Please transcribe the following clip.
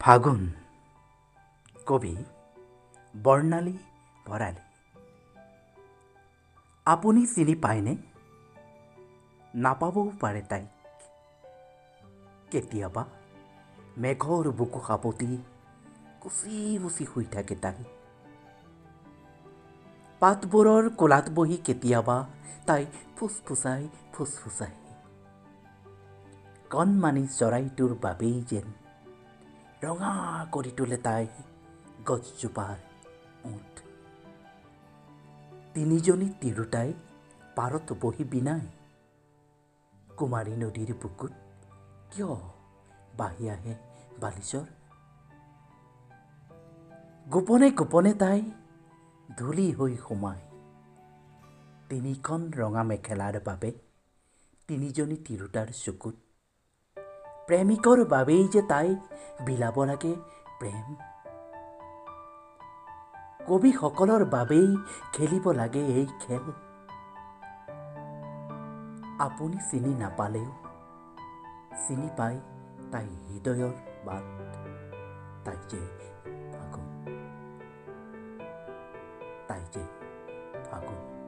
ফাগুন কবি বৰ্ণালী ভৰালী। আপুনি চিনি পায়নে? নাপাবও পাৰে তাইক। কেতিয়াবা মেঘৰ বুকু সাৱটি কুচি মুচি শুই থাকে তাই। পাতবোৰৰ কোলাত বহি কেতিয়াবা তাই ফুচফুচাই ফুচফুচাই। কণমানি চৰাইটোৰ বাবেই যেন ৰঙা কৰি তোলে তাই গছজোপাৰ ওঠ। তিনিজনী তিৰোতাই পাৰত বহি বিনাই কুমাৰী নদীৰ বুকুত কিয় বাঢ়ি আহে বালিচৰ। গোপনে গোপনে তাই ধূলি হৈ সোমায় তিনিখন ৰঙা মেখেলাৰ বাবে তিনিজনী তিৰোতাৰ চকুত। প্ৰেমিকৰ বাবেই যে তাই বিলাব লাগে প্ৰেম। কবিসকলৰ বাবেই খেলিব লাগে এই খেল। আপুনি চিনি নাপালেও চিনি পায় তাই হৃদয়ৰ বাট। তাই যে ফাগুন, তাই যে ফাগুন।